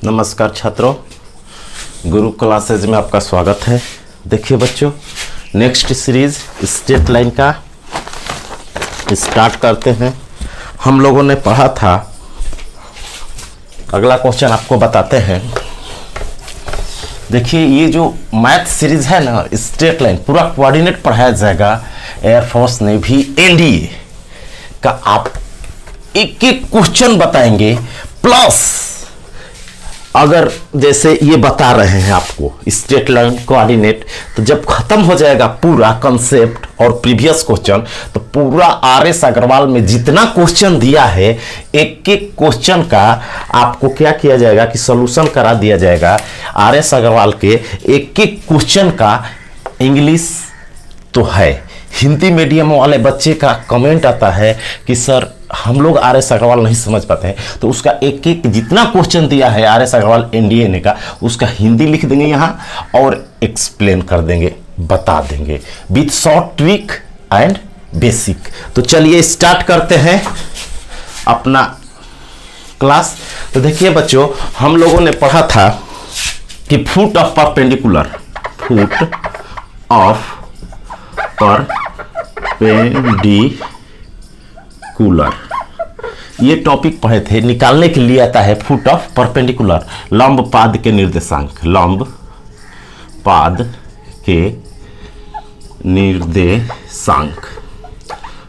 नमस्कार छात्रों, गुरु क्लासेज में आपका स्वागत है। देखिए बच्चों, नेक्स्ट सीरीज स्ट्रेट लाइन का स्टार्ट करते हैं। हम लोगों ने पढ़ा था, अगला क्वेश्चन आपको बताते हैं। देखिए ये जो मैथ सीरीज है ना, स्ट्रेट लाइन पूरा कोऑर्डिनेट पढ़ाया जाएगा। एयरफोर्स नेवी एनडीए का आप एक एक क्वेश्चन बताएंगे, प्लस अगर जैसे ये बता रहे हैं आपको स्ट्रेट लाइन कोऑर्डिनेट, तो जब खत्म हो जाएगा पूरा कंसेप्ट और प्रीवियस क्वेश्चन, तो पूरा आर.एस. अग्रवाल में जितना क्वेश्चन दिया है, एक एक क्वेश्चन का आपको क्या किया जाएगा कि सॉल्यूशन करा दिया जाएगा। आर.एस. अग्रवाल के एक एक क्वेश्चन का इंग्लिश तो है, हिंदी मीडियम वाले बच्चे का कमेंट आता है कि सर हम लोग आर.एस. अग्रवाल नहीं समझ पाते हैं, तो उसका एक एक जितना क्वेश्चन दिया है आर.एस. अग्रवाल एनडीए ने का, उसका हिंदी लिख देंगे यहाँ और एक्सप्लेन कर देंगे, बता देंगे with short trick and basic. तो चलिए स्टार्ट करते हैं अपना क्लास। तो देखिए बच्चों, हम लोगों ने पढ़ा था कि foot of perpendicular, foot of perpendicular, ये टॉपिक पढ़े थे। निकालने के लिए आता है फुट ऑफ परपेंडिकुलर, लंब पाद के निर्देशांक, लंब पाद के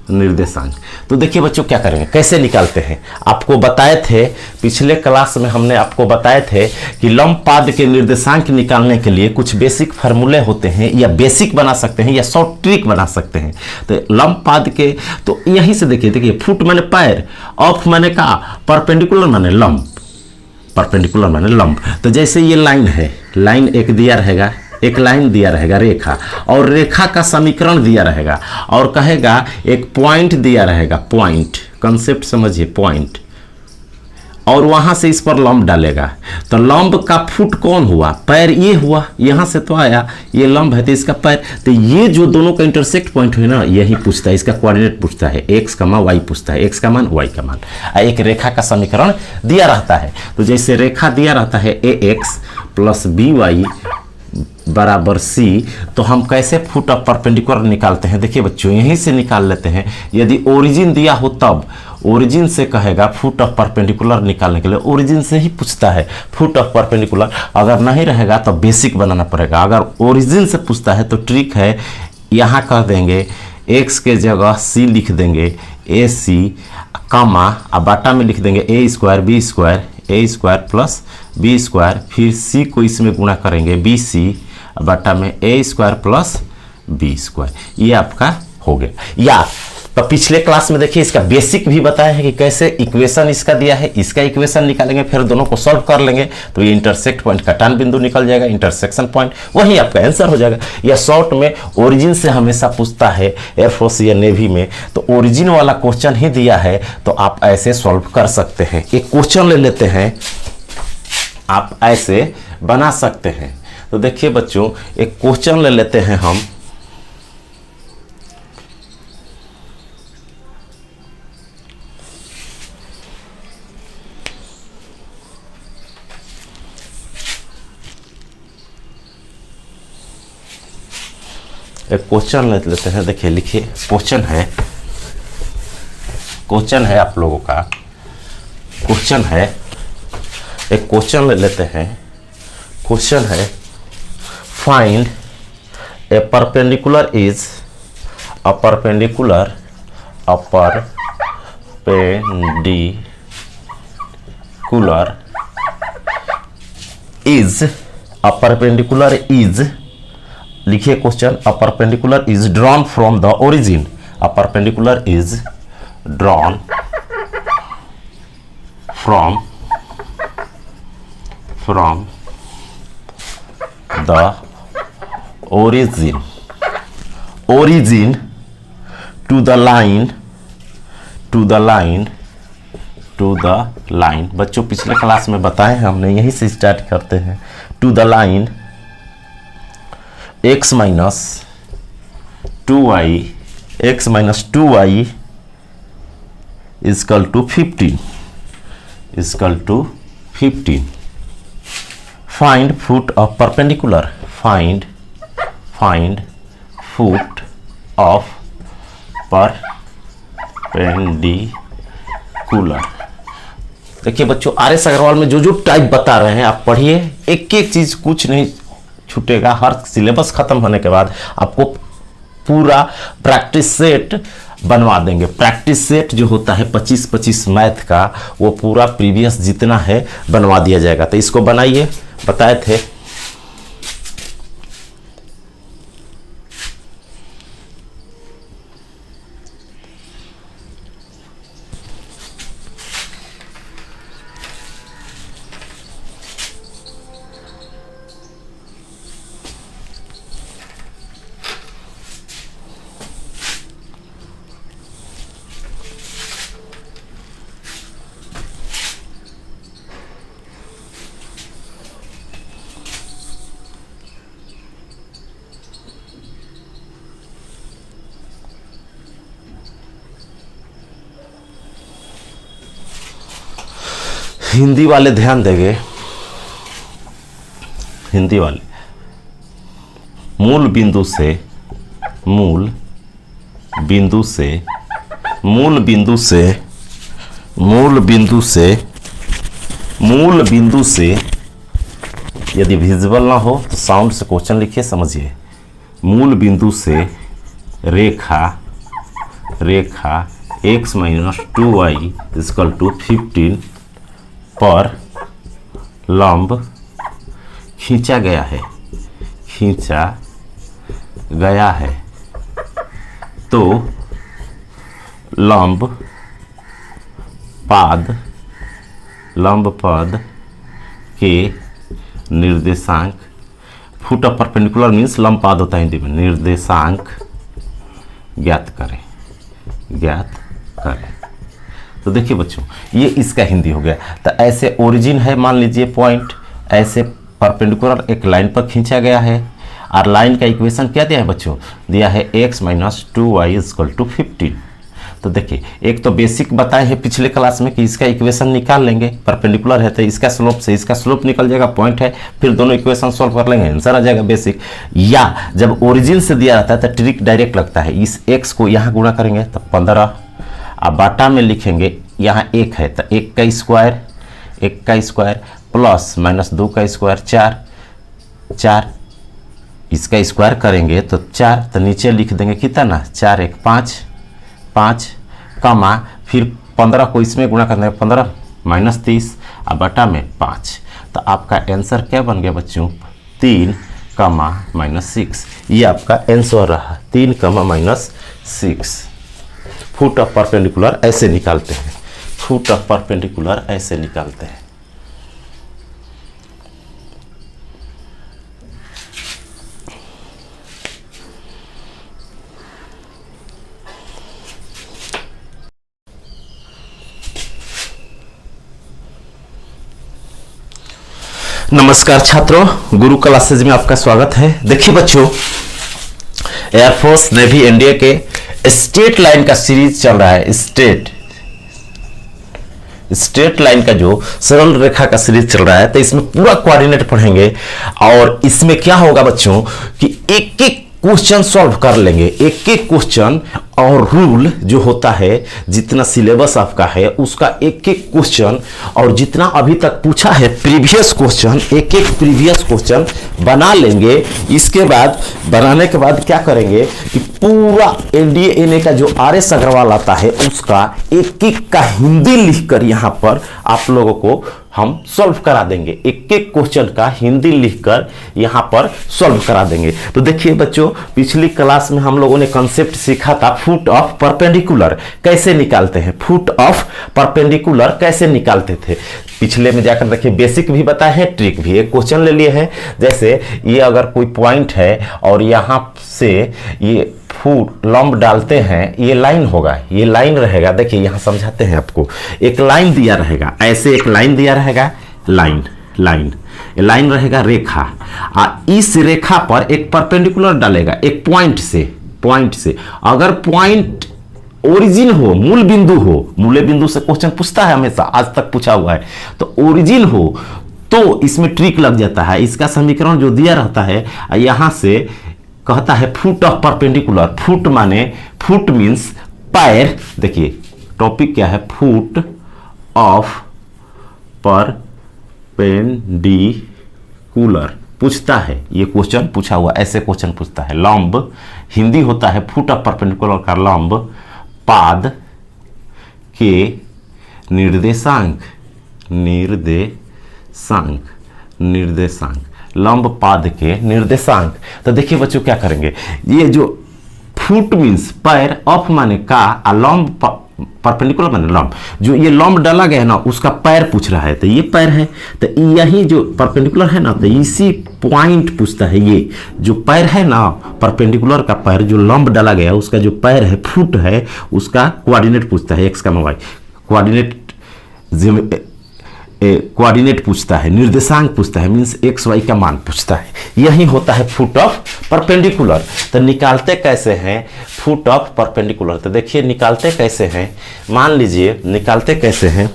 निर्देशांक। तो देखिए बच्चों क्या करेंगे, कैसे निकालते हैं, आपको बताए थे पिछले क्लास में, हमने आपको बताए थे कि लंब पाद के निर्देशांक निकालने के लिए कुछ बेसिक फार्मूले होते हैं, या बेसिक बना सकते हैं या शॉर्ट ट्रिक बना सकते हैं। तो लंब पाद के, तो यहीं से देखिए फुट माने पैर, ऑफ माने का, परपेंडिकुलर माने लंब, परपेंडिकुलर माने लंब। तो जैसे ये लाइन है, लाइन एक दिया रहेगा, एक लाइन दिया रहेगा रेखा, और रेखा का समीकरण दिया रहेगा, और कहेगा एक पॉइंट दिया रहेगा, पॉइंट, कंसेप्ट समझिए, पॉइंट, और वहां से इस पर लंब डालेगा। तो लंब का फुट कौन हुआ, पैर ये हुआ, यहां से तो आया, ये लंब है तो इसका पैर। तो ये जो दोनों का इंटरसेक्ट पॉइंट है ना, यही पूछता है, इसका कोऑर्डिनेट पूछता है, एक्स का मान वाई पूछता है, एक्स का मान वाई का मान। एक रेखा का समीकरण दिया रहता है। तो जैसे रेखा दिया रहता है ए एक्स प्लस बी वाई बराबर सी, तो हम कैसे फुट ऑफ परपेंडिकुलर निकालते हैं। देखिए बच्चों, यहीं से निकाल लेते हैं। यदि ओरिजिन दिया हो तब ओरिजिन से कहेगा फुट ऑफ परपेंडिकुलर निकालने के लिए, ओरिजिन से ही पूछता है फुट ऑफ परपेंडिकुलर। अगर नहीं रहेगा तो बेसिक बनाना पड़ेगा। अगर ओरिजिन से पूछता है तो ट्रिक है, यहाँ कर देंगे एक्स के जगह सी लिख देंगे, ए सी कामा, अब बाटा में लिख देंगे ए स्क्वायर बी स्क्वायर, ए स्क्वायर प्लस बी स्क्वायर, फिर सी को इसमें गुणा करेंगे बी सी बटा में ए स्क्वायर प्लस बी स्क्वायर। ये आपका हो गया। या तो पिछले क्लास में देखिए इसका बेसिक भी बताया है कि कैसे इक्वेशन इसका दिया है, इसका इक्वेशन निकालेंगे, फिर दोनों को सॉल्व कर लेंगे, तो ये इंटरसेक्ट पॉइंट का टान बिंदु निकल जाएगा, इंटरसेक्शन पॉइंट, वही आपका आंसर हो जाएगा। या शॉर्ट में ओरिजिन से हमेशा पूछता है एयरफोर्स या नेवी में, तो ओरिजिन वाला क्वेश्चन ही दिया है, तो आप ऐसे सॉल्व कर सकते हैं। एक क्वेश्चन ले लेते हैं, आप ऐसे बना सकते हैं। तो देखिए बच्चों, एक क्वेश्चन ले लेते हैं हम, एक क्वेश्चन ले लेते हैं। देखिए लिखिए, क्वेश्चन है आप लोगों का, क्वेश्चन है, एक क्वेश्चन ले लेते हैं। क्वेश्चन है, find a perpendicular is a perpendicular is, लिखिए question, a perpendicular is drawn from the origin, अ परपेंडिकुलर इज ड्रॉन फ्रॉम the origin to the line। बच्चों पिछले क्लास में बताए हैं हमने, यहीं से स्टार्ट करते हैं। To the line x minus 2y equal to 15, find foot of perpendicular, find foot of perpendicular. देखिए बच्चों, आर.एस. अग्रवाल में जो जो टाइप बता रहे हैं आप पढ़िए, एक एक चीज कुछ नहीं छूटेगा। हर सिलेबस खत्म होने के बाद आपको पूरा प्रैक्टिस सेट बनवा देंगे। प्रैक्टिस सेट जो होता है 25-25 मैथ का, वो पूरा प्रीवियस जितना है बनवा दिया जाएगा। तो इसको बनाइए, बताए थे। हिंदी वाले ध्यान देंगे, हिंदी वाले मूल बिंदु से यदि विजिबल ना हो तो साउंड से क्वेश्चन लिखिए, समझिए। मूल बिंदु से रेखा x - 2y = 15 पर लंब खींचा गया है, तो लंब पद के निर्देशांक, फुट ऑफ परपेंडिकुलर मीन्स लंब पाद होता है हिंदी में, निर्देशांक ज्ञात करें। तो देखिए बच्चों, ये इसका हिंदी हो गया। तो ऐसे ओरिजिन है, मान लीजिए पॉइंट, ऐसे परपेंडिकुलर एक लाइन पर खींचा गया है, और लाइन का इक्वेशन क्या दिया है बच्चों? दिया है x - 2y = 15। तो देखिए, एक तो बेसिक बताए हैं पिछले क्लास में कि इसका इक्वेशन निकाल लेंगे, परपेंडिकुलर है तो इसका स्लोप से इसका स्लोप निकल जाएगा, पॉइंट है, फिर दोनों इक्वेशन सॉल्व कर लेंगे, आंसर आ जाएगा बेसिक। या जब ओरिजिन से दिया रहता है तो ट्रिक डायरेक्ट लगता है, इस x को यहाँ गुणा करेंगे तो 15, अब बाटा में लिखेंगे, यहाँ 1 है तो 1 का स्क्वायर प्लस -2 का स्क्वायर 4, इसका स्क्वायर करेंगे तो 4, तो नीचे लिख देंगे कितना, 4 1 5, कमा फिर 15 को इसमें गुणा करना है, 15 - 30 अब बटा में 5। तो आपका आंसर क्या बन गया बच्चों? 3, -6। ये आपका आंसर रहा, 3, -6। फुट ऑफ परपेंडिकुलर ऐसे निकालते हैं, फुट ऑफ परपेंडिकुलर ऐसे निकालते हैं। नमस्कार छात्रों, गुरु क्लासेज में आपका स्वागत है। देखिए बच्चों, एयरफोर्स नेवी इंडिया के स्ट्रेट लाइन का सीरीज चल रहा है। स्ट्रेट लाइन का जो सरल रेखा का सीरीज चल रहा है, तो इसमें पूरा कोऑर्डिनेट पढ़ेंगे। और इसमें क्या होगा बच्चों कि एक एक क्वेश्चन सॉल्व कर लेंगे, एक एक क्वेश्चन, और रूल जो होता है, जितना सिलेबस आपका है उसका एक एक क्वेश्चन, और जितना अभी तक पूछा है प्रीवियस क्वेश्चन, एक एक प्रीवियस क्वेश्चन बना लेंगे। इसके बाद बनाने के बाद क्या करेंगे कि पूरा NDA का जो R.S. अग्रवाल आता है उसका एक एक का हिंदी लिखकर यहाँ पर आप लोगों को हम सॉल्व करा देंगे, एक एक क्वेश्चन का हिंदी लिखकर यहाँ पर सॉल्व करा देंगे। तो देखिए बच्चों, पिछली क्लास में हम लोगों ने कॉन्सेप्ट सीखा था फुट ऑफ परपेंडिकुलर कैसे निकालते हैं, फुट ऑफ परपेंडिकुलर कैसे निकालते थे। पिछले में जाकर देखिए, बेसिक भी बताए हैं, ट्रिक भी। एक क्वेश्चन ले लिए हैं, जैसे ये अगर कोई पॉइंट है और यहाँ से ये फुट लंब डालते हैं, ये लाइन होगा, ये लाइन रहेगा। देखिए यहाँ समझाते हैं आपको, एक लाइन दिया रहेगा, ऐसे एक लाइन दिया रहेगा, लाइन रहेगा, रेखा। इस रेखा पर एक परपेंडिकुलर डालेगा एक पॉइंट से। अगर पॉइंट ओरिजिन हो, मूल बिंदु से क्वेश्चन पूछता है हमेशा, आज तक पूछा हुआ है, तो ओरिजिन हो तो इसमें ट्रिक लग जाता है। इसका समीकरण जो दिया रहता है यहां से कहता है फुट ऑफ परपेंडिकुलर। फुट माने फुट मीन्स पैर। देखिए टॉपिक क्या है, फुट ऑफ परपेंडिकुलर पूछता है। ये क्वेश्चन पूछा हुआ, ऐसे क्वेश्चन पूछता है। लंब हिंदी होता है फुट ऑफ परपेंडिकुलर का लंब पाद के निर्देशांक लंब पाद के निर्देशांक। तो देखिए बच्चों क्या करेंगे, ये जो फुट मीन्स पैर, ऑफ माने का, लंब परपेंडिकुलर माने लंब। जो ये लंब डाला गया है ना उसका पैर पूछ रहा है, तो ये पैर है, तो यही जो परपेंडिकुलर है ना तो इसी पॉइंट पूछता है। ये जो पैर है ना परपेंडिकुलर का पैर, जो लंब डाला गया उसका जो पैर है फुट है, उसका कोऑर्डिनेट पूछता है, एक्स का वाई कोऑर्डिनेट पूछता है, निर्देशांक पूछता है, मीन्स एक्स वाई का मान पूछता है। यही होता है फुट ऑफ परपेंडिकुलर। तो निकालते कैसे हैं फुट ऑफ परपेंडिकुलर, तो देखिए निकालते कैसे हैं। मान लीजिए निकालते कैसे हैं,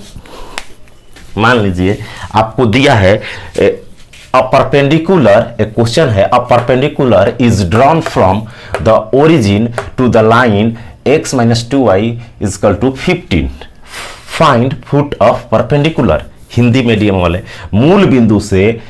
मान लीजिए आपको दिया है अ परपेंडिकुलर, एक क्वेश्चन है, a perpendicular is drawn from the origin to the line x - 2y = 15। Find foot of perpendicular. Hindi medium वाले, मूल बिंदु से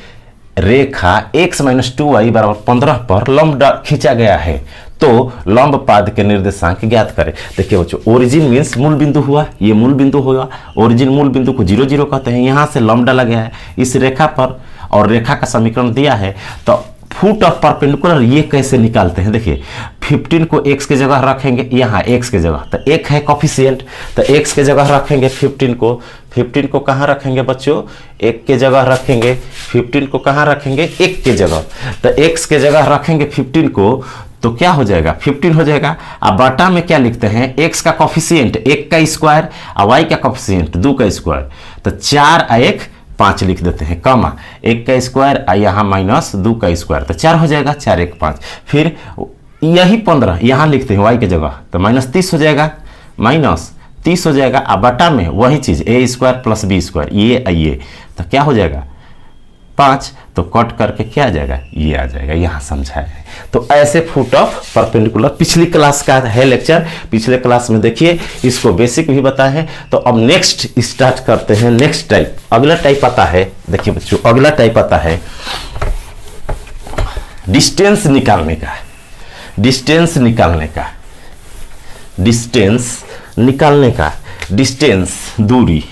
रेखा x - 2y = 15 पर लंब खींचा गया है, तो लंब पाद के निर्देशांक ज्ञात करें। देखिए बच्चों ओरिजिन मीन्स मूल बिंदु हुआ, ये मूल बिंदु हुआ। ओरिजिन मूल बिंदु को 0 0 कहते हैं। यहां से लंब डाला गया है इस रेखा पर और रेखा का समीकरण दिया है। तो फुट ऑफ परपेंडिकुलर ये कैसे निकालते हैं, देखिए 15 को x के जगह रखेंगे, यहाँ x के जगह, तो एक है कोफिशिएंट, तो x के जगह रखेंगे 15 को कहाँ रखेंगे बच्चों, 1 के जगह रखेंगे। 15 को कहाँ रखेंगे, 1 के जगह, तो x के जगह रखेंगे 15 को, तो क्या हो जाएगा 15 हो जाएगा। अब बाटा में क्या लिखते हैं, x का कोफिशिएंट 1 का स्क्वायर और y का कोफिशिएंट 2 का स्क्वायर, तो 4 और 1 5 लिख देते हैं, कमा 1 का स्क्वायर यहाँ -2 का स्क्वायर, तो 4 हो जाएगा, 4 1 5। फिर यही 15 यहाँ लिखते हैं y के जगह, तो -30 हो जाएगा, -30 हो जाएगा। अब बटा में वही चीज a² + b², ये तो क्या हो जाएगा 5, तो कट करके क्या आ जाएगा, ये आ जाएगा। यहाँ समझाया है। तो ऐसे फुट ऑफ परपेंडिकुलर पिछली क्लास का है लेक्चर, पिछले क्लास में देखिए, इसको बेसिक भी बताए हैं। तो अब नेक्स्ट स्टार्ट करते हैं, नेक्स्ट टाइप। अगला टाइप आता है, देखिए बच्चों अगला टाइप आता है डिस्टेंस निकालने का। डिस्टेंस दूरी,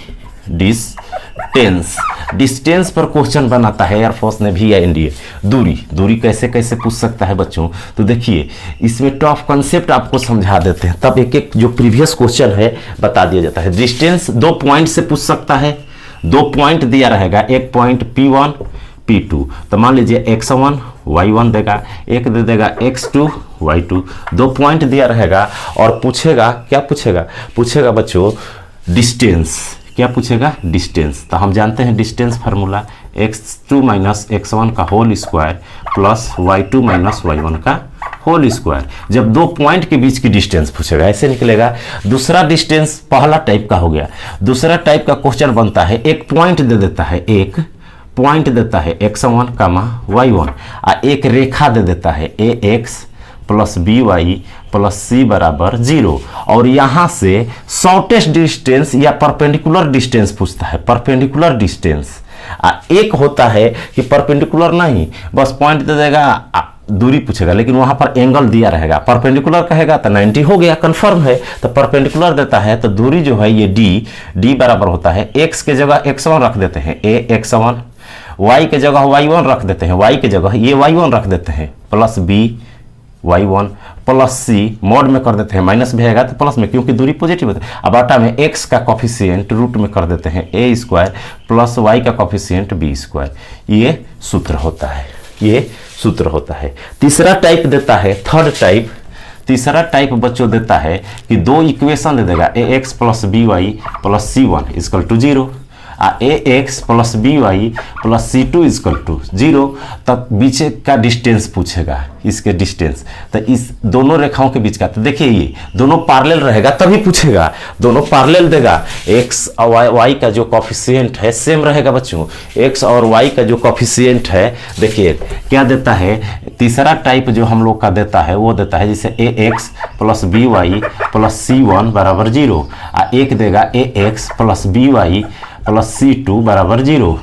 डिस्टेंस पर क्वेश्चन बनाता है एयरफोर्स ने भी या एनडीए। दूरी कैसे कैसे पूछ सकता है बच्चों, तो देखिए इसमें टॉप कॉन्सेप्ट आपको समझा देते हैं, तब एक एक जो प्रीवियस क्वेश्चन है बता दिया जाता है। डिस्टेंस 2 पॉइंट से पूछ सकता है, 2 पॉइंट दिया रहेगा, एक पॉइंट P1 P2, तो मान लीजिए x1 y1 देगा, एक दे देगा x2 y2, 2 पॉइंट दिया रहेगा और पूछेगा, क्या पूछेगा बच्चों डिस्टेंस। क्या पूछेगा, डिस्टेंस। तो हम जानते हैं डिस्टेंस फार्मूला x2 - x1 का whole square plus y2 - y1 का होल स्क्वायर। जब 2 पॉइंट के बीच की डिस्टेंस पूछेगा ऐसे निकलेगा। दूसरा डिस्टेंस पहला टाइप का हो गया। दूसरा टाइप का क्वेश्चन बनता है, एक पॉइंट दे देता है, एक पॉइंट देता है x1, y1, और एक रेखा दे देता है ax + by + c = 0, और यहां से शॉर्टेस्ट डिस्टेंस या परपेंडिकुलर डिस्टेंस पूछता है। परपेंडिकुलर डिस्टेंस एक होता है कि परपेंडिकुलर नहीं, बस पॉइंट दे देगा, दूरी पूछेगा, लेकिन वहां पर एंगल दिया रहेगा। परपेंडिकुलर कहेगा तो 90 हो गया, कंफर्म है। तो परपेंडिकुलर देता है तो दूरी जो है ये d बराबर होता है, x के जगह x1 रख देते हैं, ax1, y के जगह y1 रख देते हैं, y के जगह ये y1 रख देते हैं, plus b y1 plus c, mod में कर देते हैं, माइनस भी आएगा तो प्लस में, क्योंकि दूरी पॉजिटिव है। अब आटा में x का कोफिशिएंट रूट में कर देते हैं a² प्लस y का कोफिशिएंट b²। ये सूत्र होता है। तीसरा टाइप देता है, तीसरा टाइप बच्चों देता है कि 2 इक्वेशन दे देगा ax + by + c1 = 0, A X plus B Y plus C two equal to 0, तब बीच का डिस्टेंस पूछेगा, इसके डिस्टेंस। तो इस दोनों रेखाओं के बीच का, तो देखिए ये दोनों पैरेलल रहेगा तभी पूछेगा, दोनों पैरेलल देगा। एक्स और वाई का जो कॉफिशिएंट है सेम रहेगा बच्चों, एक्स और वाई का जो कॉफिशिएंट है देखिए क्या देता है, तीसरा टाइप जो हम लोग का देता है वो देता है जैसे A X plus B Y plus C one बराबर 0, एक देगा A X plus B Y plus C two बराबर 0।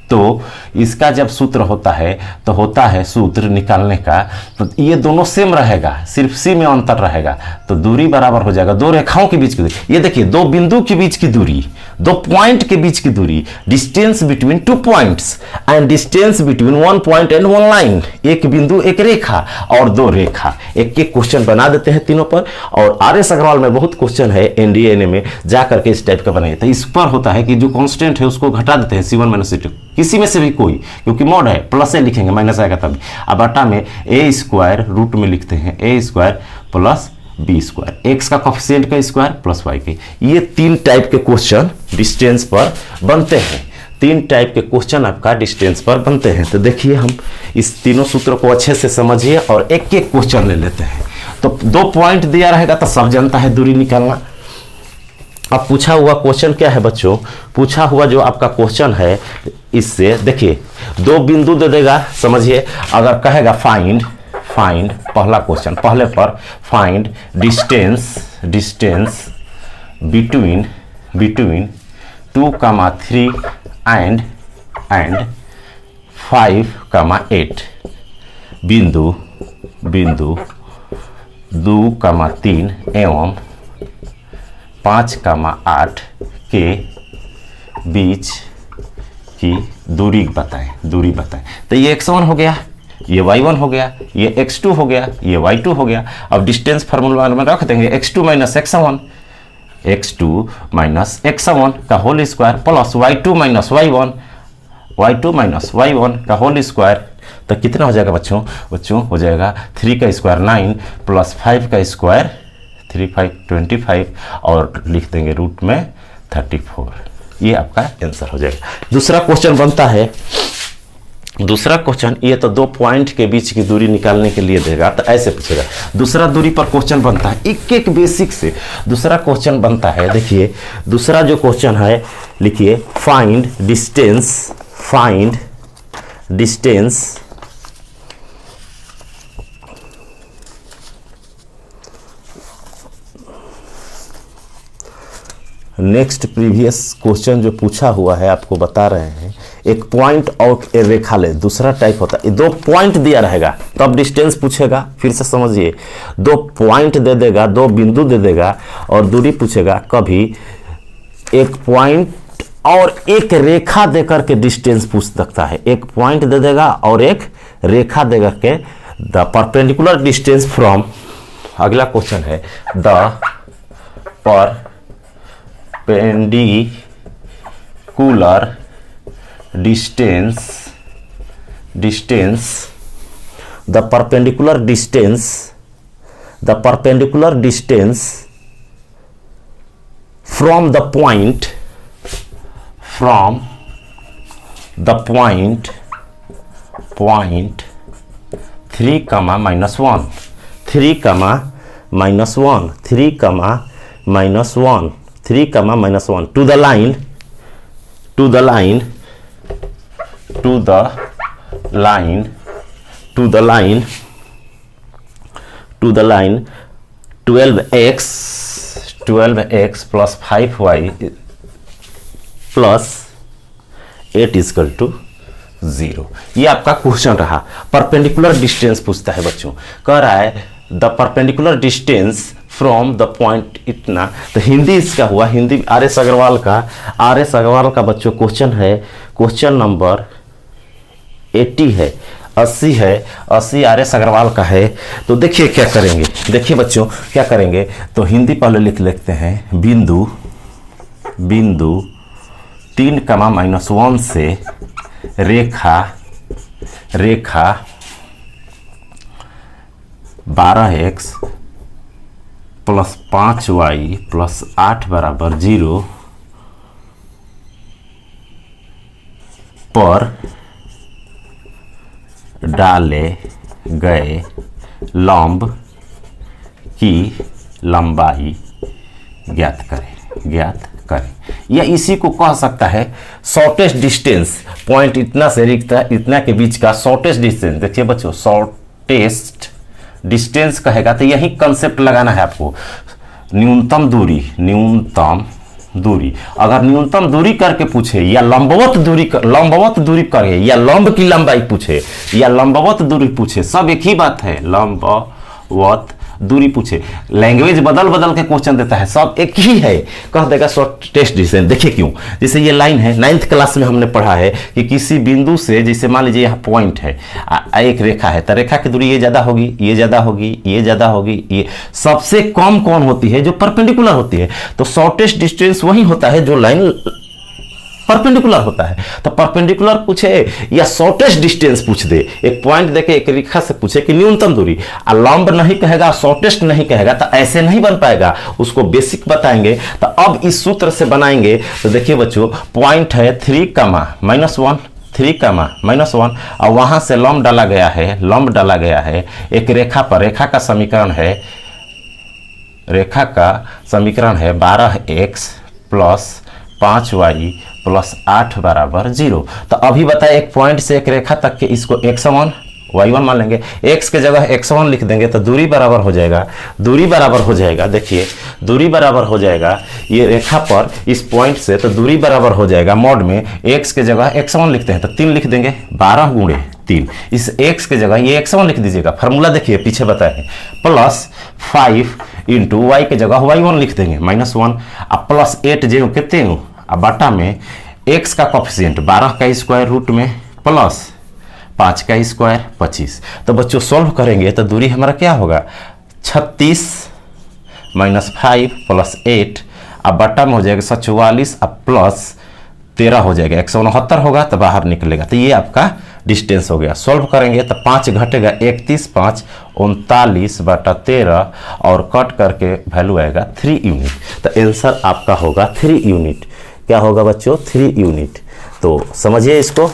तो इसका जब सूत्र होता है तो होता है सूत्र निकालने का, तो ये दोनों सेम रहेगा, सिर्फ सी में अंतर रहेगा, तो दूरी बराबर हो जाएगा दो रेखाओं के बीच की दूरी। ये देखिए दो बिंदु के बीच की दूरी, दो पॉइंट के बीच की दूरी, distance between two points and distance between one point and one line, एक बिंदु एक रेखा और दो रेखा। एक एक क्वेश्चन बना देते हैं तीनों पर, और आर एस अग्रवाल में बहुत क्वेश्चन है एनडीए में जा करके इस टाइप का बनाए, तो इस पर होता है कि जो कांस्टेंट है उसको घटा देते हैं C1 माइनस C2, किसी में से भी कोई, क्योंकि मॉड है प्लस ए लिखेंगे माइनस आएगा तभी। अब बटा में ए स्क्वायर रूट में लिखते हैं A square plus B square, X का कोफिशिएंट का स्क्वायर प्लस वाई के। ये तीन टाइप के क्वेश्चन डिस्टेंस पर बनते हैं, तीन टाइप के क्वेश्चन आपका डिस्टेंस पर बनते हैं। तो देखिए हम इस तीनों सूत्रों को अच्छे से समझिए और एक एक क्वेश्चन ले लेते हैं। तो दो पॉइंट दिया रहेगा तो सब जानता है दूरी निकालना। अब पूछा हुआ क्वेश्चन क्या है बच्चों, पूछा हुआ जो आपका क्वेश्चन है इससे देखिए दो बिंदु दे देगा, समझिए अगर कहेगा फाइंड पहला क्वेश्चन, पहले पर फाइंड डिस्टेंस बिटवीन 2, 3 एंड 5, 8 बिंदु 2, 3 एवं 5, 8 के बीच की दूरी बताएं। तो ये x1 हो गया, ये y1 हो गया, ये x2 हो गया, ये y2 हो गया। अब डिस्टेंस फार्मूला में रख देंगे x2 माइनस x1 का whole square plus y2 minus y1 का होल स्क्वायर। तो कितना हो जाएगा बच्चों हो जाएगा 3 का स्क्वायर 9 प्लस 5 का स्क्वायर 3, 5, 25 और लिख देंगे रूट में 34। ये आपका आंसर हो जाएगा। दूसरा क्वेश्चन बनता है, दूसरा क्वेश्चन ये तो दो पॉइंट के बीच की दूरी निकालने के लिए देगा, तो ऐसे पूछेगा। दूसरा दूरी पर क्वेश्चन बनता है, एक एक बेसिक से दूसरा क्वेश्चन बनता है। देखिए दूसरा जो क्वेश्चन है लिखिए find distance next previous question जो पूछा हुआ है आपको बता रहे हैं, एक पॉइंट और एक रेखा ले, दूसरा टाइप होता है दो पॉइंट दिया रहेगा तब डिस्टेंस पूछेगा। फिर से समझिए, दो पॉइंट दे देगा, दो बिंदु दे देगा और दूरी पूछेगा। कभी एक पॉइंट और एक रेखा देकर के डिस्टेंस पूछ सकता है, एक पॉइंट दे देगा और एक रेखा देकर के द परपेंडिकुलर डिस्टेंस फ्रॉम, अगला क्वेश्चन है the perpendicular distance the perpendicular distance from the point 3, -1 3, -1 to the line 12x plus 5y plus 8 equal to 0। ये आपका क्वेश्चन रहा। परपेंडिकुलर डिस्टेंस पूछता है बच्चों, कह रहा है the perpendicular distance from the point इतना। तो हिंदी इसका हुआ, हिंदी आर एस अग्रवाल का बच्चों क्वेश्चन है, क्वेश्चन नंबर 80 है, 80 है, 80 आर एस अग्रवाल का है। तो देखिए क्या करेंगे, देखिए बच्चों क्या करेंगे, तो हिंदी पहले लिख लेते हैं। बिंदु 3, -1 से रेखा 12x प्लस 5y प्लस 8 बराबर 0 पर डाले गए लंब की लंबाई ज्ञात करें या इसी को कह सकता है शॉर्टेस्ट डिस्टेंस। पॉइंट इतना से इतना के बीच का शॉर्टेस्ट डिस्टेंस। देखिए बच्चों, शॉर्टेस्ट डिस्टेंस कहेगा तो यही कंसेप्ट लगाना है आपको। न्यूनतम दूरी अगर न्यूनतम दूरी करके पूछे या लंबवत दूरी करे या लंब की लंबाई पूछे या लंबवत दूरी पूछे, सब एक ही बात है। लंबवत दूरी पूछे, लैंग्वेज बदल के क्वेश्चन देता है, सब एक ही है। कह देगा शॉर्टेस्ट डिस्टेंस। देखिए क्यों, जैसे ये लाइन है, 9th क्लास में हमने पढ़ा है कि किसी बिंदु से, जैसे मान लीजिए यहाँ पॉइंट है, एक रेखा है, तो रेखा की दूरी ये ज्यादा होगी, ये ज्यादा होगी, ये ज्यादा होगी, ये सबसे कम कौन होती है? जो परपेंडिकुलर होती है। तो शॉर्टेस्ट डिस्टेंस वही होता है जो लाइन परपेंडिकुलर होता है। तो परपेंडिकुलर पूछे या शॉर्टेस्ट डिस्टेंस पूछ दे, एक पॉइंट देके एक रेखा से पूछे कि न्यूनतम दूरी, लंब नहीं कहेगा, शॉर्टेस्ट नहीं कहेगा, तो ऐसे नहीं बन पाएगा। उसको बेसिक बताएंगे। तो अब इस सूत्र से बनाएंगे। तो देखिए बच्चों, पॉइंट है 3, -1 3, और वहां से लंब डाला गया है एक रेखा पर। रेखा का समीकरण है 12x + 5y + 8 = 0। तो अभी बताए एक पॉइंट से एक रेखा तक के इसको x1 y1 मान लेंगे, x के जगह x1 लिख देंगे तो दूरी बराबर हो जाएगा। देखिए दूरी बराबर हो जाएगा ये रेखा पर इस पॉइंट से, तो दूरी बराबर हो जाएगा मॉड में x के जगह x1 लिखते हैं तो 3 लिख देंगे, 12 × 3। इस x के जगह ये x1 लिख दीजिएगा, फार्मूला देखिए पीछे बताए हैं, +5 × y के जगह y1 लिख देंगे -1, अब +8 जो कितने हो, अब बाटा में x का कोफिशिएंट 12 का स्क्वायर रूट में प्लस 5 का स्क्वायर 25। तो बच्चों सॉल्व करेंगे तो दूरी हमारा क्या होगा, 36 - 5 + 8, अब बटा में हो जाएगा 144, अब +13 हो जाएगा, 169 होगा तो बाहर निकलेगा। तो ये आपका डिस्टेंस हो गया। सॉल्व करेंगे तो 5 घटेगा 31, 5 39/13 और कट करके वैल्यू आएगा 3 यूनिट। तो आंसर आपका होगा 3 यूनिट। क्या होगा बच्चों, 3 यूनिट। तो समझिए इसको।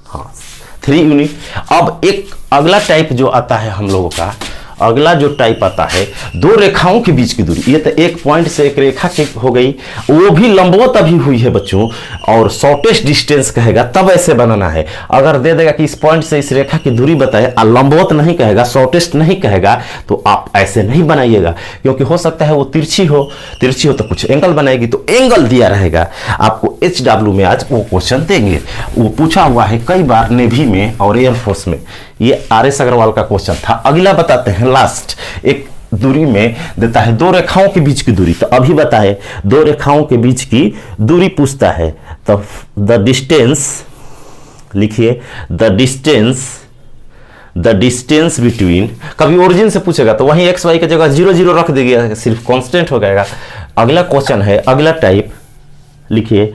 हाँ, 3 यूनिट। अब एक अगला टाइप जो आता है हम लोगों का, अगला जो टाइप आता है, दो रेखाओं के बीच की दूरी। ये तो एक पॉइंट से एक रेखा की हो गई, वो भी लंबवत अभी हुई है बच्चों, और शॉर्टेस्ट डिस्टेंस कहेगा तब ऐसे बनाना है। अगर दे देगा कि इस पॉइंट से इस रेखा की दूरी बताए और लंबवत नहीं कहेगा, शॉर्टेस्ट नहीं कहेगा, तो आप ऐसे नहीं बनाइएगा, क्योंकि हो सकता है वो तिरछी हो तो कुछ एंगल बनाएगी, तो एंगल दिया रहेगा। आपको HW में आज वो क्वेश्चन देंगे, वो पूछा हुआ है कई बार नेवी में और एयरफोर्स में। ये RS अग्रवाल का क्वेश्चन था। अगला बताते हैं लास्ट, एक दूरी में देता है दो रेखाओं के बीच की दूरी। तो अभी बताए दो रेखाओं के बीच की दूरी पूछता है, तो द डिस्टेंस लिखिए, द डिस्टेंस बिटवीन, कभी ओरिजिन से पूछेगा तो वहीं एक्स वाई की जगह 0 0 रख देगा, सिर्फ कांस्टेंट हो जाएगा। अगला क्वेश्चन है, अगला टाइप लिखिए,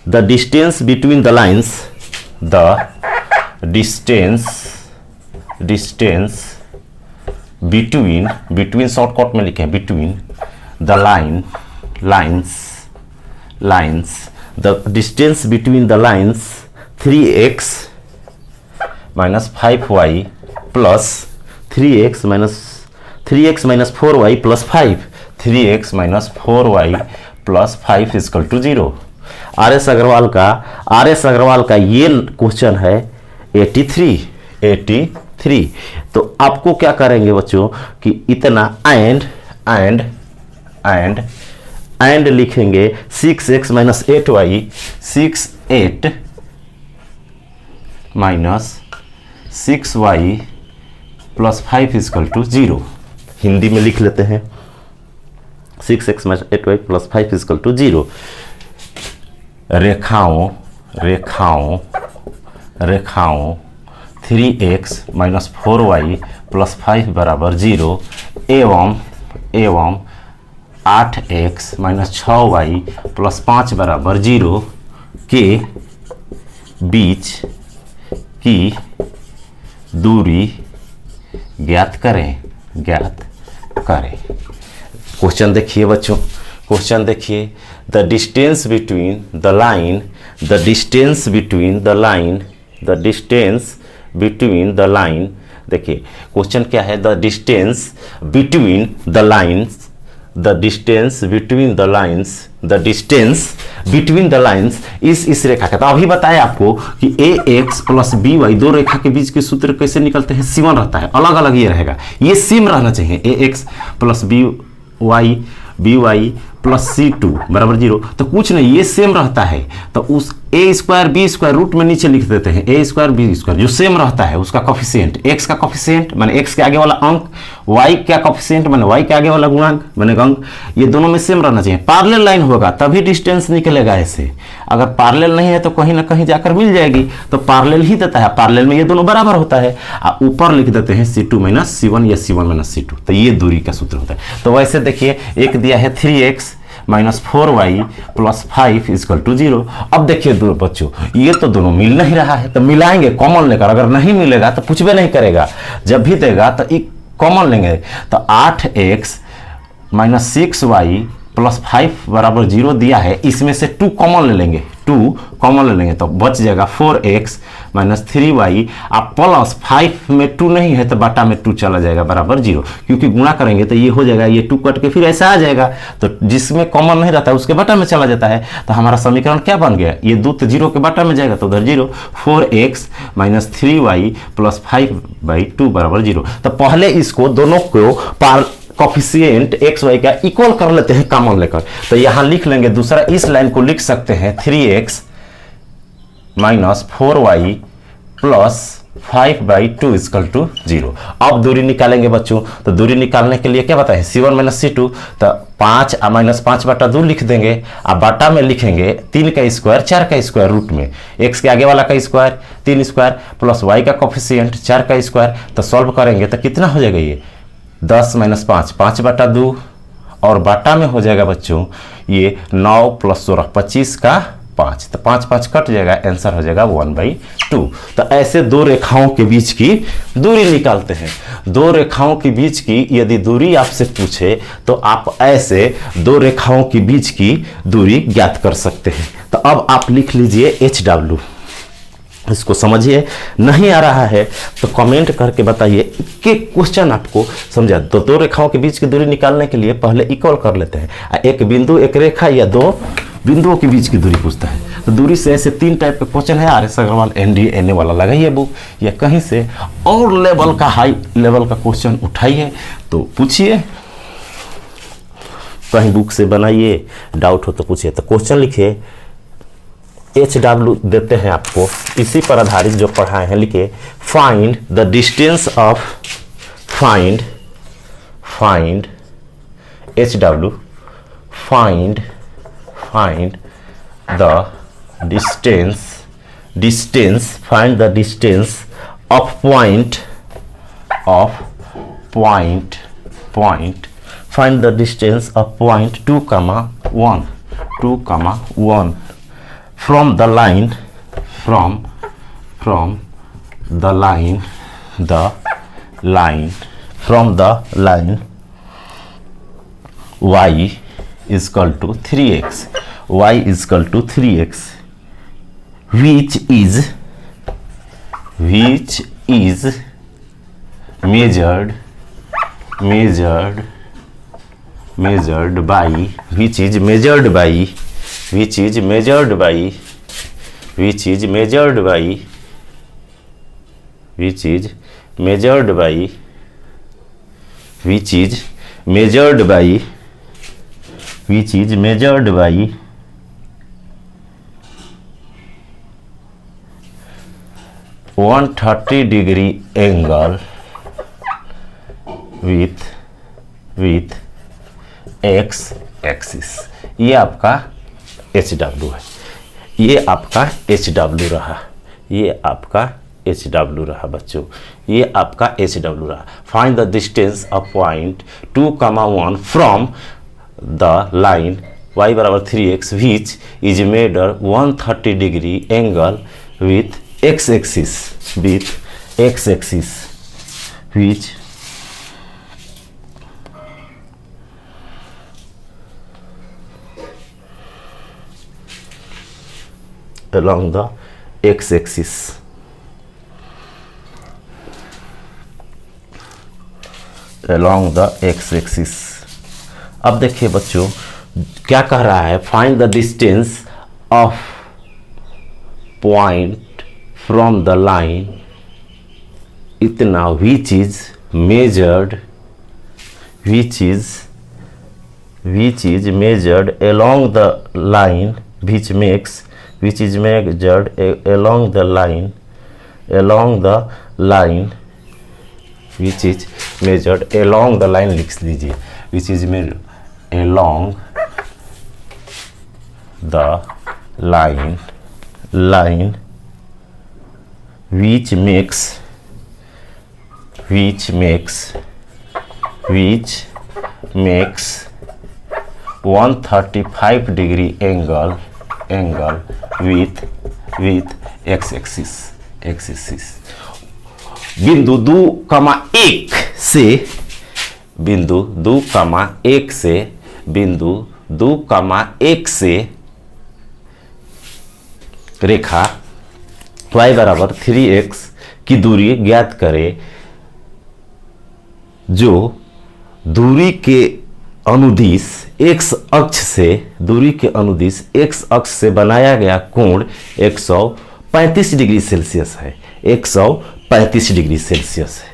the distance between the lines, the distance between shortcut में लिखे, between the lines, the distance between the lines 3x - 5y plus 3x - 4y plus 5, 3x - 4y plus 5 = 0। RS Agarwal का ये क्वेश्चन है 83। तो आपको क्या करेंगे बच्चों कि इतना एंड लिखेंगे 6x - 8y, 6 - 6y plus 5 = 0। Hindi में लिख लेते हैं, 6x - 8y प्लस 5 = 0। रेखाओं 3x - 4y प्लस 5 = 0 एवं 8x - 6y प्लस 5 = 0 के बीच की दूरी ज्ञात करें। क्वेश्चन देखिए बच्चों, क्वेश्चन देखिए, the distance between the line, the distance between the line, the distance between the line, देखिए क्वेश्चन क्या है, the distance between the lines, the distance between the lines, the distance between the lines इस रेखा का। तो अभी बताया आपको कि ए एक्स प्लस बी वाई दो रेखा के बीच के सूत्र कैसे निकलते हैं, C1 रहता है, अलग अलग ये रहेगा, ये सेम रहना चाहिए, A X plus B Y plus C2 बराबर 0, तो कुछ नहीं, ये सेम रहता है, तो उस ए स्क्वायर बी स्क्वायर रूट में नीचे लिख देते हैं, ए स्क्वायर बी स्क्वायर जो सेम रहता है उसका कोफिशिएंट, एक्स का कोफिशिएंट माने एक्स के आगे वाला अंक, वाई का कोफिशिएंट माने वाई के आगे वाला गुणांक माने अंक, ये दोनों में सेम रहना चाहिए। पैरेलल लाइन होगा तभी डिस्टेंस निकलेगा ऐसे, अगर पैरेलल नहीं है तो कहीं ना कहीं जाकर मिल जाएगी, तो पैरेलल ही देता है, पैरेलल में ये दोनों बराबर होता है, ऊपर लिख देते हैं C2 माइनस C1 या C1 माइनस C2, तो ये दूरी का सूत्र होता है। तो वैसे देखिए एक दिया है 3x minus 4y plus 5 is equal to 0। अब देखिए बच्चों ये तो दोनों मिल नहीं रहा है, तो मिलाएंगे कॉमन लेकर, अगर नहीं मिलेगा तो पूछबे नहीं करेगा, जब भी देगा तो एक कॉमन लेंगे, तो 8x माइनस 6y प्लस 5 बराबर 0 दिया है, इसमें से 2 कॉमन ले लेंगे, 2 कॉमन ले लेंगे तो बच जाएगा 4x माइनस 3y, आप प्लस 5 में 2 नहीं है तो बाटा में 2 चला जाएगा बराबर 0, क्योंकि गुणा करेंगे तो ये हो जाएगा, ये 2 कट के फिर ऐसा आ जाएगा, तो जिसमें कॉमन नहीं रहता है उसके बाटा में चला जाता है, तो हमारा समीकरण क्या बन गया, ये 2 तो 0 के बाटा में जाएगा तो उधर 0, 4x माइनस 3y प्लस 5/2 बराबर 0। तो पहले इसको दोनों को कोफिशिएंट एक्स वाई का इक्वल कर लेते हैं कॉमन लेकर, तो यहां लिख लेंगे, दूसरा इस लाइन को लिख सकते हैं 3x minus 4y plus 5/2 equal to 0। अब दूरी निकालेंगे बच्चों, तो दूरी निकालने के लिए क्या बताए, C1 माइनस C2, तो 5 माइनस 5/2 लिख देंगे, अब बाटा में लिखेंगे 3 का स्क्वायर 4 का स्क्वायर रूट में, x के आगे वाला का स्क्वायर 3 स्क्वायर प्लस y का कोफिशिएंट 4 का स्क्वायर, तो सॉल्व करेंगे तो कितना हो जाएगा, ये 10 माइनस 5 5/2 और बाटा में हो जाएगा बच्चों ये 9 प्लस 16 25 का 5, तो 5 5 कट जाएगा, आंसर हो जाएगा 1/2। तो ऐसे दो रेखाओं के बीच की दूरी निकालते हैं। दो रेखाओं के बीच की यदि दूरी आपसे पूछे तो आप ऐसे दो रेखाओं के बीच की दूरी ज्ञात कर सकते हैं। तो अब आप लिख लीजिए HW, इसको समझिए, नहीं आ रहा है तो कमेंट करके बताइए कि क्वेश्चन आपको समझा। तो दो रेखाओं के बीच की दूरी निकालने के लिए पहले इक्वल कर लेते हैं, एक बिंदु एक रेखा या दो बिंदुओं के बीच की दूरी पूछता है। तो दूरी से ऐसे 3 टाइप के क्वेश्चन है, RS अग्रवाल ND NA वाला लगाइए बुक, या कहीं से और लेवल का हाई लेवल का क्वेश्चन उठाइए तो पूछिए, कहीं बुक से बनाइए, डाउट हो तो पूछिए। तो क्वेश्चन लिखिए, HW देते हैं आपको, इसी पर आधारित जो पढ़ाए हैं लिखिए, find the distance of, find HW, find the distance, find the distance of point, find the distance of point 2,1 from the line, from the line y is equal to 3x, y is equal to 3x, which is measured by which is measured by 130-degree angle with x axis। ये आपका HW है, ये आपका HW रहा, ये आपका HW रहा बच्चों, ये आपका HW रहा। Find the distance of point 2,1 from the line y बराबर 3x which is measured 130-degree angle with x axis, which along the x axis, along the x axis। अब देखिए बच्चों क्या कह रहा है, find the distance of point from the line इतना which is measured along the line which is measured along the line which is measured along the line, लिख लीजिए, which is measured along the line which makes 135 degree angle with x axis। बिंदु 2,1 से बिंदु 2,1 से रेखा y बराबर 3x की दूरी ज्ञात करें, जो दूरी के अनुदिश x अक्ष से बनाया गया कोण 135 डिग्री सेल्सियस है, 135 डिग्री सेल्सियस है।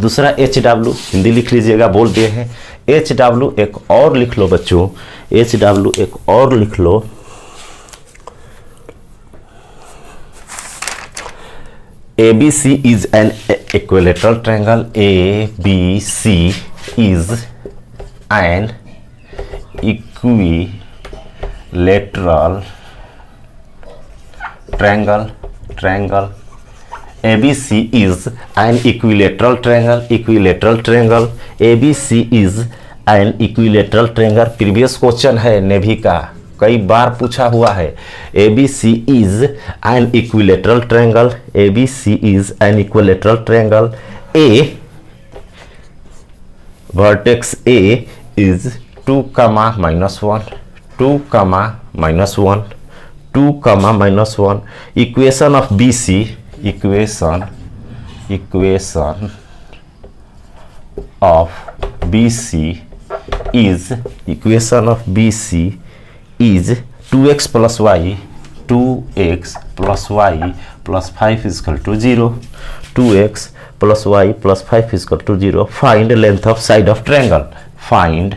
दूसरा HW हिंदी लिख लीजिएगा, बोल दिए हैं। HW एक और लिख लो बच्चों, HW एक और लिख लो, ABC is an equilateral triangle, ABC is an equilateral triangle, ABC is an equilateral triangle, ABC is an equilateral triangle। Previous question है नेवी का, कई बार पूछा हुआ है। ABC is an equilateral triangle, ABC is an equilateral triangle। A vertex A is 2, -1, 2, -1। Equation of BC, equation of BC is 2x plus y plus 5 is equal to 0, 2x plus y plus 5 is equal to 0। Find length of side of triangle, find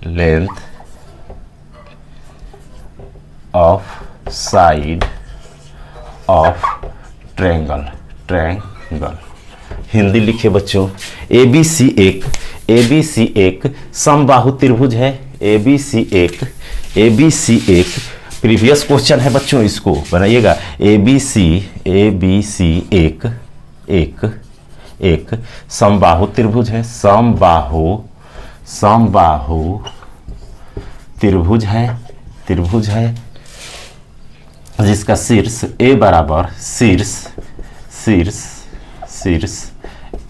length of side of triangle। Hindi लिखिए बच्चों, ABC एक समबाहु त्रिभुज है, ABC एक previous question है बच्चों, इसको बनाइएगा। ABC एक समबाहु त्रिभुज है, समबाहु त्रिभुज है जिसका शीर्ष A बराबर शीर्ष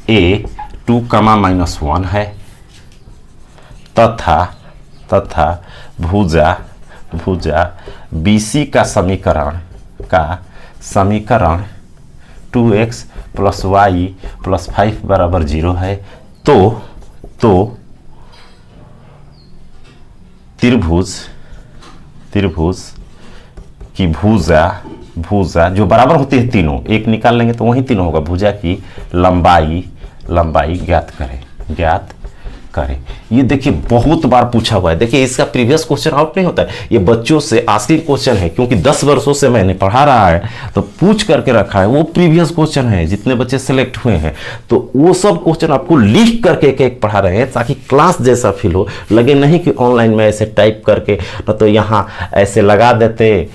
A 2, -1 है, तथा भुजा BC का समीकरण 2x plus y plus 5 बराबर 0 है। तो त्रिभुज की भुजा जो बराबर होती है तीनों, एक निकाल लेंगे तो वही तीनों होगा। भुजा की लंबाई ज्ञात करें। ये देखिए बहुत बार पूछा हुआ है। देखिए इसका प्रीवियस क्वेश्चन आउट नहीं होता है, ये बच्चों से आस्किंग क्वेश्चन है, क्योंकि 10 वर्षों से मैंने पढ़ा रहा है तो पूछ करके रखा है। वो प्रीवियस क्वेश्चन है, जितने बच्चे सेलेक्ट हुए हैं तो वो सब क्वेश्चन आपको लिख करके एक पढ़ा रहे हैं, ताकि क्लास जैसा फील हो, लगे नहीं कि ऑनलाइन में ऐसे टाइप करके न तो यहाँ ऐसे लगा देते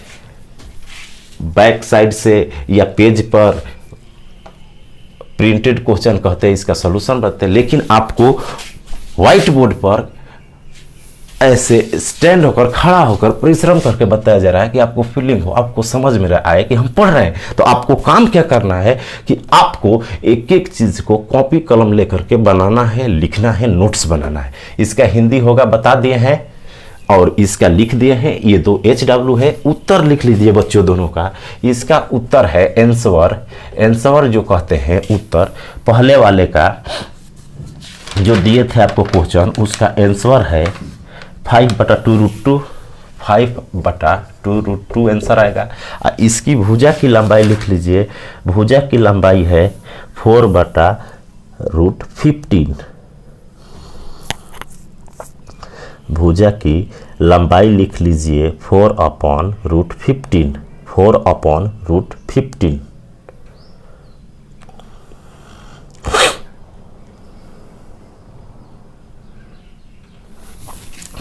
बैक साइड से या पेज पर प्रिंटेड क्वेश्चन कहते हैं, इसका सॉल्यूशन रहते हैं। लेकिन आपको व्हाइट बोर्ड पर ऐसे स्टैंड होकर, खड़ा होकर परिश्रम करके बताया जा रहा है कि आपको फीलिंग हो, आपको समझ में आए कि हम पढ़ रहे हैं। तो आपको काम क्या करना है कि आपको एक एक चीज को कॉपी कलम लेकर के बनाना है, लिखना है, नोट्स बनाना है। इसका हिंदी होगा, बता दिए हैं, और इसका लिख दिए हैं, ये 2 HW है। उत्तर लिख लीजिए बच्चों दोनों का। इसका उत्तर है आंसर, आंसर जो कहते हैं उत्तर, पहले वाले का जो दिए थे आपको क्वेश्चन, उसका आंसर है 5/2√2, 5/2√2 आंसर आएगा। इसकी भुजा की लंबाई लिख लीजिए, भुजा की लंबाई है 4/√15। भुजा की लंबाई लिख लीजिए 4/√15, 4/√15।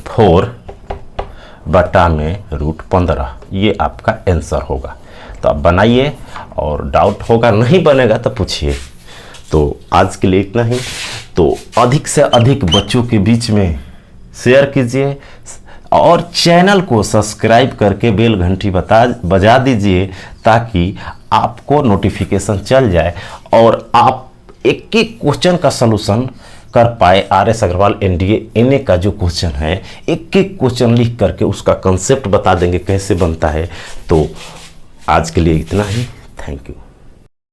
फोर बटा में √15, ये आपका आंसर होगा। तो आप बनाइए, और डाउट होगा, नहीं बनेगा तो पूछिए। तो आज के लिए इतना ही। तो अधिक से अधिक बच्चों के बीच में शेयर कीजिए, और चैनल को सब्सक्राइब करके बेल घंटी बजा दीजिए, ताकि आपको नोटिफिकेशन चल जाए और आप एक एक क्वेश्चन का सलूशन कर पाए। RS अग्रवाल NDA NA का जो क्वेश्चन है, एक एक क्वेश्चन लिख करके उसका कंसेप्ट बता देंगे कैसे बनता है। तो आज के लिए इतना ही। Thank you.